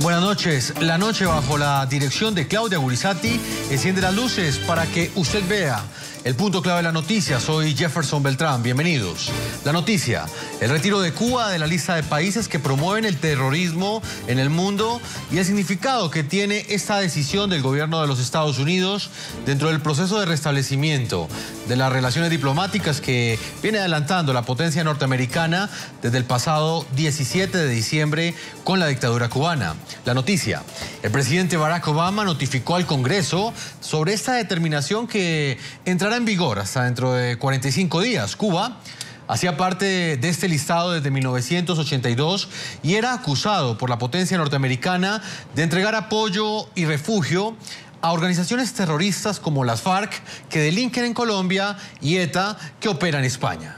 Buenas noches. La noche bajo la dirección de Claudia Gurizati enciende las luces para que usted vea el punto clave de la noticia. Soy Jefferson Beltrán. Bienvenidos. La noticia: el retiro de Cuba de la lista de países que promueven el terrorismo en el mundo y el significado que tiene esta decisión del gobierno de los Estados Unidos dentro del proceso de restablecimiento de las relaciones diplomáticas que viene adelantando la potencia norteamericana desde el pasado 17 de diciembre con la dictadura cubana. La noticia: el presidente Barack Obama notificó al Congreso sobre esta determinación que entrará en vigor hasta dentro de 45 días. Cuba hacía parte de este listado desde 1982 y era acusado por la potencia norteamericana de entregar apoyo y refugio a organizaciones terroristas como las FARC, que delinquen en Colombia, y ETA, que opera en España.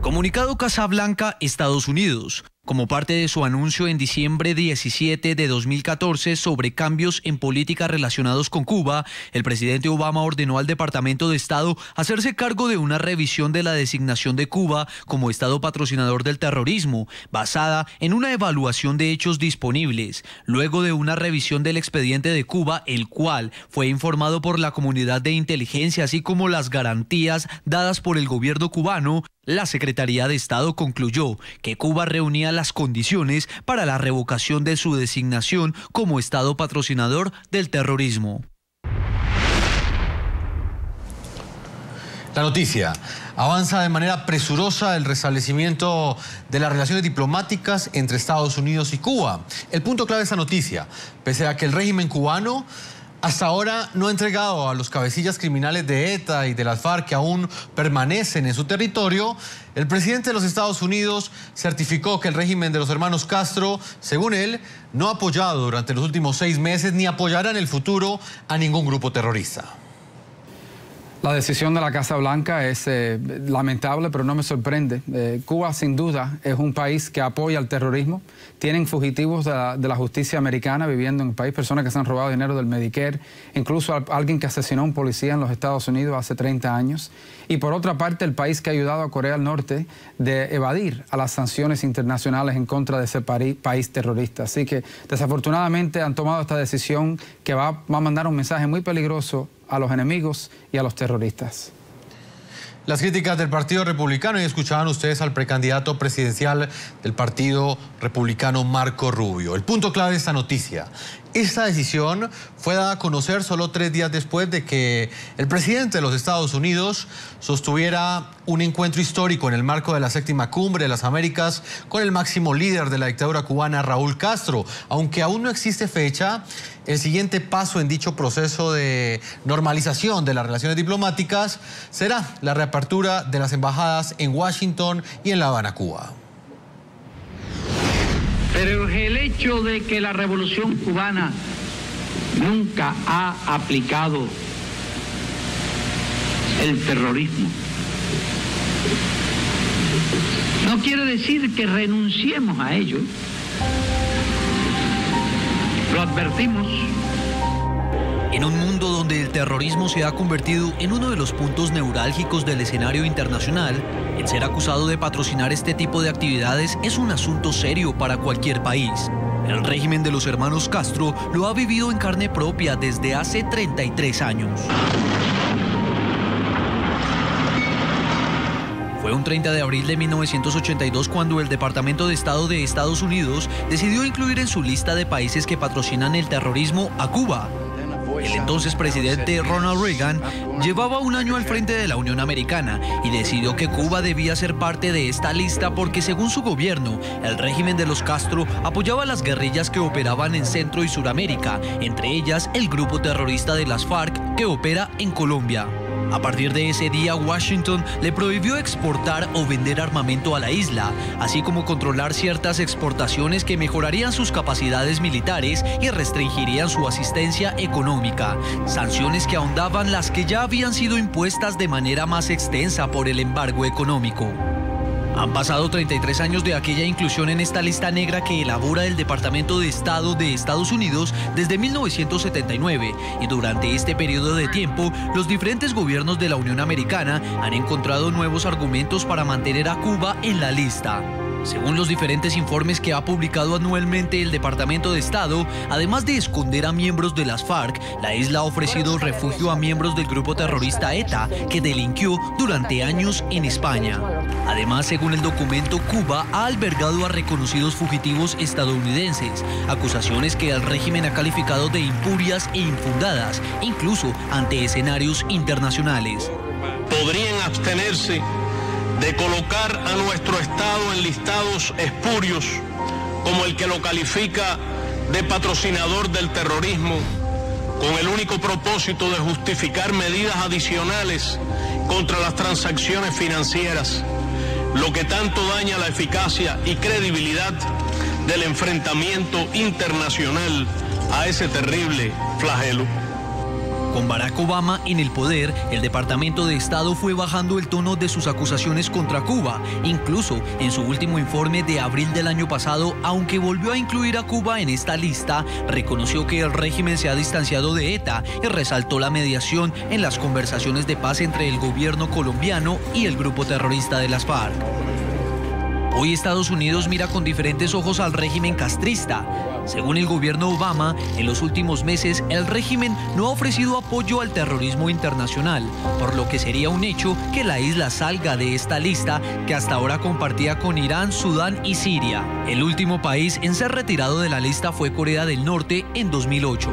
Comunicado Casa Blanca, Estados Unidos. Como parte de su anuncio en diciembre 17 de 2014 sobre cambios en política relacionados con Cuba, el presidente Obama ordenó al Departamento de Estado hacerse cargo de una revisión de la designación de Cuba como Estado patrocinador del terrorismo, basada en una evaluación de hechos disponibles, luego de una revisión del expediente de Cuba, el cual fue informado por la comunidad de inteligencia, así como las garantías dadas por el gobierno cubano. La Secretaría de Estado concluyó que Cuba reunía las condiciones para la revocación de su designación como Estado patrocinador del terrorismo. La noticia: avanza de manera presurosa el restablecimiento de las relaciones diplomáticas entre Estados Unidos y Cuba. El punto clave de esta noticia: pese a que el régimen cubano hasta ahora no ha entregado a los cabecillas criminales de ETA y de las FARC que aún permanecen en su territorio, el presidente de los Estados Unidos certificó que el régimen de los hermanos Castro, según él, no ha apoyado durante los últimos 6 meses ni apoyará en el futuro a ningún grupo terrorista. La decisión de la Casa Blanca es lamentable, pero no me sorprende. Cuba, sin duda, es un país que apoya el terrorismo. Tienen fugitivos de la justicia americana viviendo en el país, personas que se han robado dinero del Medicare, incluso alguien que asesinó a un policía en los Estados Unidos hace 30 años. Y por otra parte, el país que ha ayudado a Corea del Norte de evadir a las sanciones internacionales en contra de ese país terrorista. Así que, desafortunadamente, han tomado esta decisión que va a mandar un mensaje muy peligroso a los enemigos y a los terroristas. Las críticas del Partido Republicano, y escuchaban ustedes al precandidato presidencial del Partido Republicano, Marco Rubio. El punto clave de esta noticia: esta decisión fue dada a conocer solo 3 días después de que el presidente de los Estados Unidos sostuviera un encuentro histórico en el marco de la 7ª Cumbre de las Américas con el máximo líder de la dictadura cubana, Raúl Castro. Aunque aún no existe fecha, el siguiente paso en dicho proceso de normalización de las relaciones diplomáticas será la reapertura de las embajadas en Washington y en La Habana, Cuba. Pero el hecho de que la revolución cubana nunca ha aplicado el terrorismo no quiere decir que renunciemos a ello. Lo advertimos. En un mundo donde el terrorismo se ha convertido en uno de los puntos neurálgicos del escenario internacional, el ser acusado de patrocinar este tipo de actividades es un asunto serio para cualquier país. El régimen de los hermanos Castro lo ha vivido en carne propia desde hace 33 años. Fue un 30 de abril de 1982 cuando el Departamento de Estado de Estados Unidos decidió incluir en su lista de países que patrocinan el terrorismo a Cuba. El entonces presidente Ronald Reagan llevaba un año al frente de la Unión Americana y decidió que Cuba debía ser parte de esta lista porque, según su gobierno, el régimen de los Castro apoyaba a las guerrillas que operaban en Centro y Suramérica, entre ellas el grupo terrorista de las FARC que opera en Colombia. A partir de ese día, Washington le prohibió exportar o vender armamento a la isla, así como controlar ciertas exportaciones que mejorarían sus capacidades militares y restringirían su asistencia económica. Sanciones que ahondaban las que ya habían sido impuestas de manera más extensa por el embargo económico. Han pasado 33 años de aquella inclusión en esta lista negra que elabora el Departamento de Estado de Estados Unidos desde 1979, y durante este periodo de tiempo, los diferentes gobiernos de la Unión Americana han encontrado nuevos argumentos para mantener a Cuba en la lista. Según los diferentes informes que ha publicado anualmente el Departamento de Estado, además de esconder a miembros de las FARC, la isla ha ofrecido refugio a miembros del grupo terrorista ETA, que delinquió durante años en España. Además, según el documento, Cuba ha albergado a reconocidos fugitivos estadounidenses, acusaciones que el régimen ha calificado de impurias e infundadas, incluso ante escenarios internacionales. Podrían abstenerse de colocar a nuestro Estado en listados espurios como el que lo califica de patrocinador del terrorismo, con el único propósito de justificar medidas adicionales contra las transacciones financieras, lo que tanto daña la eficacia y credibilidad del enfrentamiento internacional a ese terrible flagelo. Con Barack Obama en el poder, el Departamento de Estado fue bajando el tono de sus acusaciones contra Cuba. Incluso en su último informe de abril del año pasado, aunque volvió a incluir a Cuba en esta lista, reconoció que el régimen se ha distanciado de ETA y resaltó la mediación en las conversaciones de paz entre el gobierno colombiano y el grupo terrorista de las FARC. Hoy Estados Unidos mira con diferentes ojos al régimen castrista. Según el gobierno Obama, en los últimos meses el régimen no ha ofrecido apoyo al terrorismo internacional, por lo que sería un hecho que la isla salga de esta lista que hasta ahora compartía con Irán, Sudán y Siria. El último país en ser retirado de la lista fue Corea del Norte en 2008.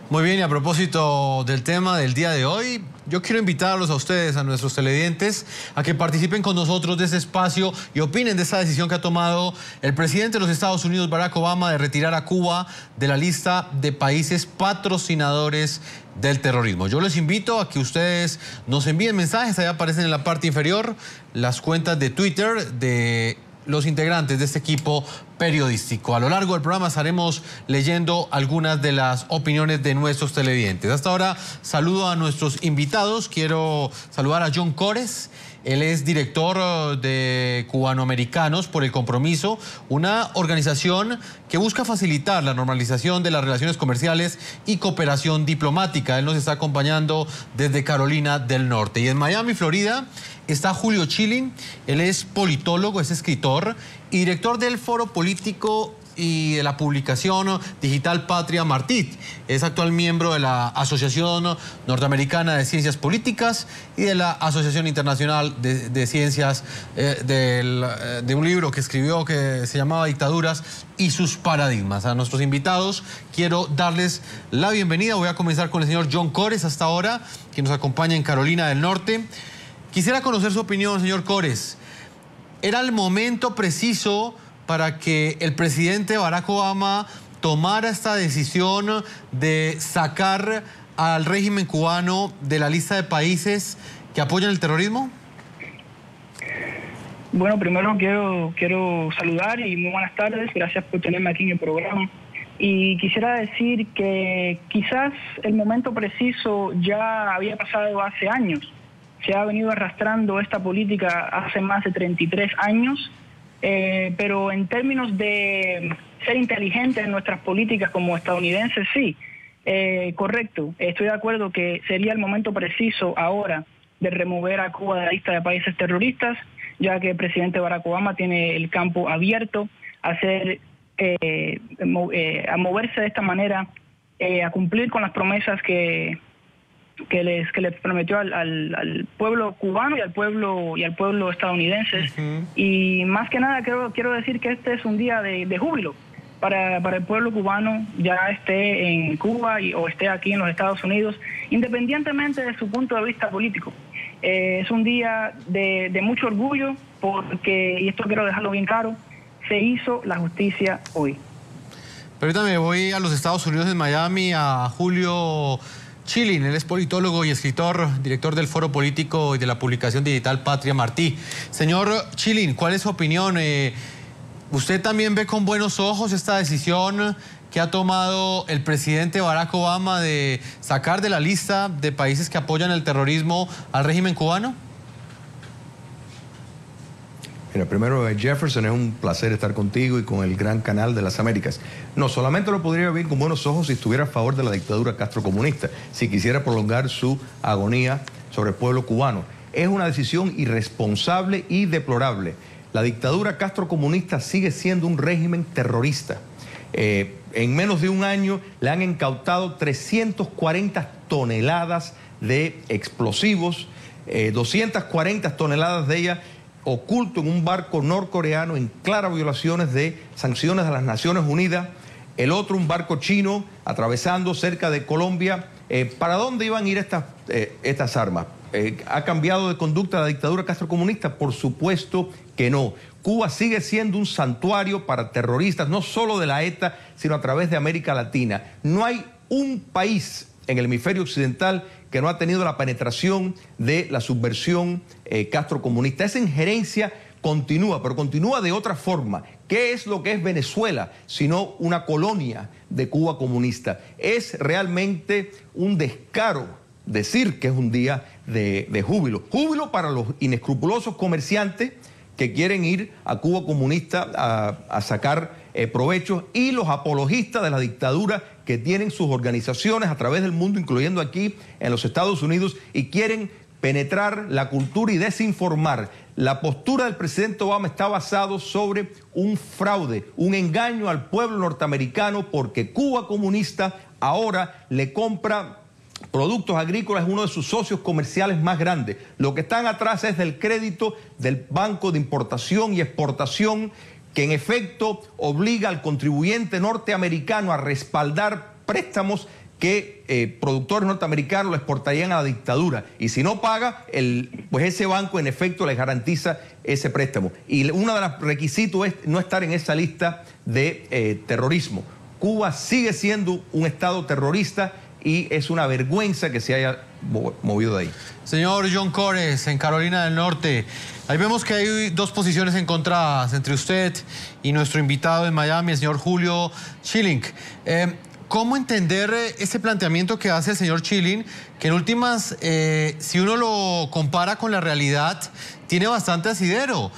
Muy bien, y a propósito del tema del día de hoy, yo quiero invitarlos a ustedes, a nuestros televidentes, a que participen con nosotros de este espacio y opinen de esta decisión que ha tomado el presidente de los Estados Unidos, Barack Obama, de retirar a Cuba de la lista de países patrocinadores del terrorismo. Yo les invito a que ustedes nos envíen mensajes, allá aparecen en la parte inferior las cuentas de Twitter de los integrantes de este equipo periodístico. A lo largo del programa estaremos leyendo algunas de las opiniones de nuestros televidentes. Hasta ahora saludo a nuestros invitados. Quiero saludar a John Cores. Él es director de Cubanoamericanos por el Compromiso, una organización que busca facilitar la normalización de las relaciones comerciales y cooperación diplomática. Él nos está acompañando desde Carolina del Norte. Y en Miami, Florida, está Julio Chilin. Él es politólogo, es escritor y director del Foro Político y de la publicación digital Patria Martí. Es actual miembro de la Asociación Norteamericana de Ciencias Políticas y de la Asociación Internacional de Ciencias, de un libro que escribió que se llamaba Dictaduras y sus paradigmas. A nuestros invitados quiero darles la bienvenida. Voy a comenzar con el señor John Cores hasta ahora, que nos acompaña en Carolina del Norte. Quisiera conocer su opinión, señor Cores. ¿Era el momento preciso para que el presidente Barack Obama tomara esta decisión de sacar al régimen cubano de la lista de países que apoyan el terrorismo? Bueno, primero quiero saludar y muy buenas tardes. Gracias por tenerme aquí en el programa. Y quisiera decir que quizás el momento preciso ya había pasado hace años. Se ha venido arrastrando esta política hace más de 33 años. Pero en términos de ser inteligentes en nuestras políticas como estadounidenses, sí, correcto. Estoy de acuerdo que sería el momento preciso ahora de remover a Cuba de la lista de países terroristas, ya que el presidente Barack Obama tiene el campo abierto a moverse de esta manera, a cumplir con las promesas que les prometió al pueblo cubano y al pueblo estadounidense. Y más que nada quiero decir que este es un día de júbilo para el pueblo cubano, ya esté en Cuba o esté aquí en los Estados Unidos, independientemente de su punto de vista político. Es un día de mucho orgullo porque, y esto quiero dejarlo bien claro, se hizo la justicia hoy. Permítame, voy a los Estados Unidos, en Miami, a Julio Chilin. Él es politólogo y escritor, director del Foro Político y de la publicación digital Patria Martí. Señor Chilin, ¿cuál es su opinión? ¿Usted también ve con buenos ojos esta decisión que ha tomado el presidente Barack Obama de sacar de la lista de países que apoyan el terrorismo al régimen cubano? Mira, primero, Jefferson, es un placer estar contigo y con el gran canal de las Américas. No solamente lo podría ver con buenos ojos si estuviera a favor de la dictadura castrocomunista, si quisiera prolongar su agonía sobre el pueblo cubano. es una decisión irresponsable y deplorable. La dictadura castrocomunista sigue siendo un régimen terrorista. En menos de un año le han incautado 340 toneladas de explosivos, 240 toneladas de ellas oculto en un barco norcoreano en claras violaciones de sanciones de las Naciones Unidas. El otro, un barco chino atravesando cerca de Colombia. ¿Para dónde iban a ir estas armas? ¿Ha cambiado de conducta la dictadura castrocomunista? Por supuesto que no. Cuba sigue siendo un santuario para terroristas, no solo de la ETA, sino a través de América Latina. No hay un país en el hemisferio occidental que no ha tenido la penetración de la subversión castrocomunista. Esa injerencia continúa, pero continúa de otra forma. ¿Qué es lo que es Venezuela sino una colonia de Cuba comunista? Es realmente un descaro decir que es un día de júbilo. Júbilo para los inescrupulosos comerciantes que quieren ir a Cuba comunista a sacar provechos, y los apologistas de la dictadura que tienen sus organizaciones a través del mundo, incluyendo aquí en los Estados Unidos, y quieren penetrar la cultura y desinformar. La postura del presidente Obama está basada sobre un fraude, un engaño al pueblo norteamericano, porque Cuba comunista ahora le compra productos agrícolas, es uno de sus socios comerciales más grandes. Lo que están atrás es del crédito del Banco de Importación y Exportación, que en efecto obliga al contribuyente norteamericano a respaldar préstamos que productores norteamericanos le exportarían a la dictadura. Y si no paga, pues ese banco en efecto les garantiza ese préstamo. Y uno de los requisitos es no estar en esa lista de terrorismo. Cuba sigue siendo un estado terrorista y es una vergüenza que se haya movido de ahí. Señor John Corres, en Carolina del Norte, ahí vemos que hay dos posiciones encontradas entre usted y nuestro invitado en Miami, el señor Julio Schilling. ¿Cómo entender ese planteamiento que hace el señor Schilling, que en últimas, si uno lo compara con la realidad, tiene bastante asidero?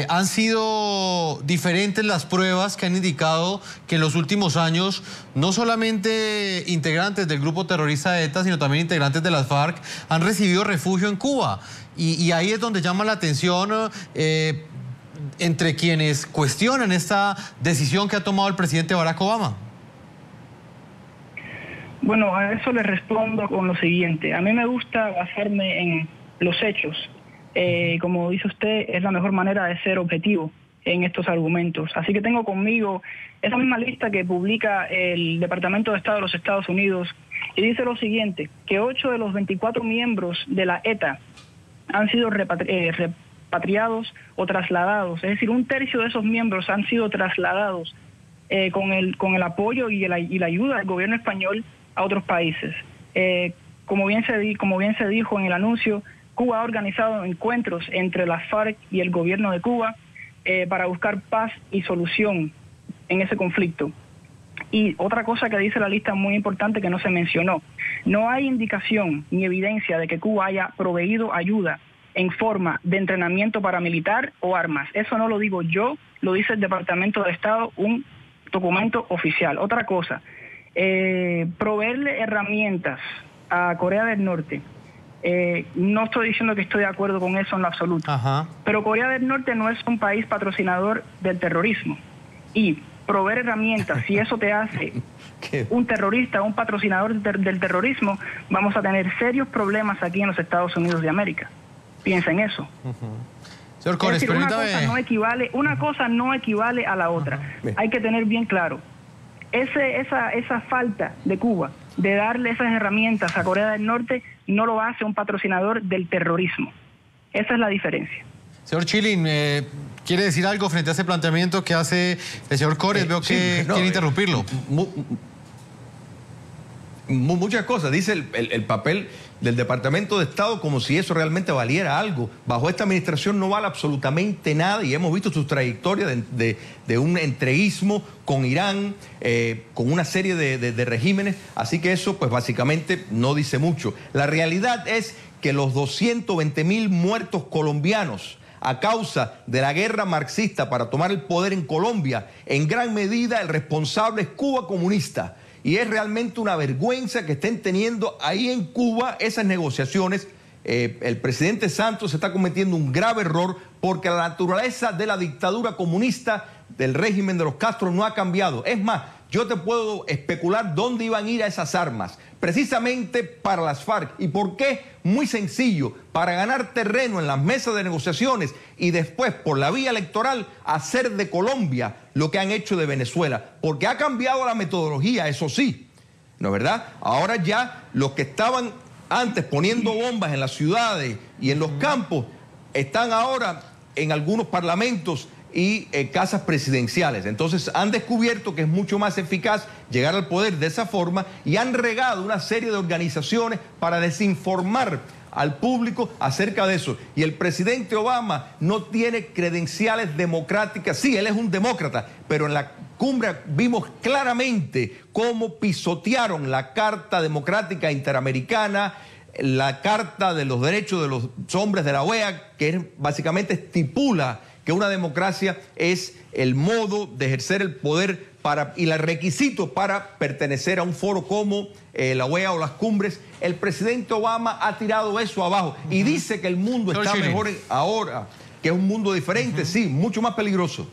Han sido diferentes las pruebas que han indicado que en los últimos años no solamente integrantes del grupo terrorista ETA, sino también integrantes de las FARC han recibido refugio en Cuba. Y ahí es donde llama la atención entre quienes cuestionan esta decisión que ha tomado el presidente Barack Obama. Bueno, a eso le respondo con lo siguiente. A mí me gusta basarme en los hechos. Como dice usted, es la mejor manera de ser objetivo en estos argumentos. Así que tengo conmigo esa misma lista que publica el Departamento de Estado de los Estados Unidos, y dice lo siguiente, que 8 de los 24 miembros de la ETA han sido repatriados o trasladados. Es decir, un tercio de esos miembros han sido trasladados con el apoyo y la ayuda del gobierno español a otros países. Como bien se dijo en el anuncio, Cuba ha organizado encuentros entre las FARC y el gobierno de Cuba para buscar paz y solución en ese conflicto. Y otra cosa que dice la lista muy importante que no se mencionó: no hay indicación ni evidencia de que Cuba haya proveído ayuda en forma de entrenamiento paramilitar o armas. Eso no lo digo yo, lo dice el Departamento de Estado, un documento oficial. Otra cosa, proveerle herramientas a Corea del Norte. No estoy diciendo que estoy de acuerdo con eso en lo absoluto. Ajá. Pero Corea del Norte no es un país patrocinador del terrorismo. Y proveer herramientas, si eso te hace un terrorista, un patrocinador del terrorismo, vamos a tener serios problemas aquí en los Estados Unidos de América. Piensa en eso. Señor Corres, una cosa no equivale a la otra. Hay que tener bien claro. Esa falta de Cuba de darle esas herramientas a Corea del Norte no lo hace un patrocinador del terrorismo. Esa es la diferencia. Señor Schilling, ¿quiere decir algo frente a ese planteamiento que hace el señor Corres? Veo que quiere interrumpirlo. Muchas cosas. Dice el papel del Departamento de Estado como si eso realmente valiera algo. Bajo esta administración no vale absolutamente nada, y hemos visto su trayectoria de un entreguismo con Irán, con una serie de regímenes, así que eso pues básicamente no dice mucho. La realidad es que los 220.000 muertos colombianos a causa de la guerra marxista para tomar el poder en Colombia, en gran medida el responsable es Cuba comunista. Y es realmente una vergüenza que estén teniendo ahí en Cuba esas negociaciones el presidente Santos está cometiendo un grave error porque la naturaleza de la dictadura comunista del régimen de los Castro no ha cambiado. Es más, yo te puedo especular dónde iban a ir a esas armas, precisamente para las FARC. ¿Y por qué? Muy sencillo, para ganar terreno en las mesas de negociaciones y después, por la vía electoral, hacer de Colombia lo que han hecho de Venezuela. Porque ha cambiado la metodología, eso sí, ¿no es verdad? Ahora ya los que estaban antes poniendo bombas en las ciudades y en los campos están ahora en algunos parlamentos y casas presidenciales. Entonces han descubierto que es mucho más eficaz llegar al poder de esa forma y han regado una serie de organizaciones para desinformar al público acerca de eso. Y el presidente Obama no tiene credenciales democráticas. Sí, él es un demócrata, pero en la cumbre vimos claramente cómo pisotearon la Carta Democrática Interamericana, la Carta de los Derechos de los Hombres de la OEA, que básicamente estipula que una democracia es el modo de ejercer el poder y el requisito para pertenecer a un foro como la OEA o las cumbres. El presidente Obama ha tirado eso abajo y dice que el mundo está mejor ahora, que es un mundo diferente, sí, mucho más peligroso.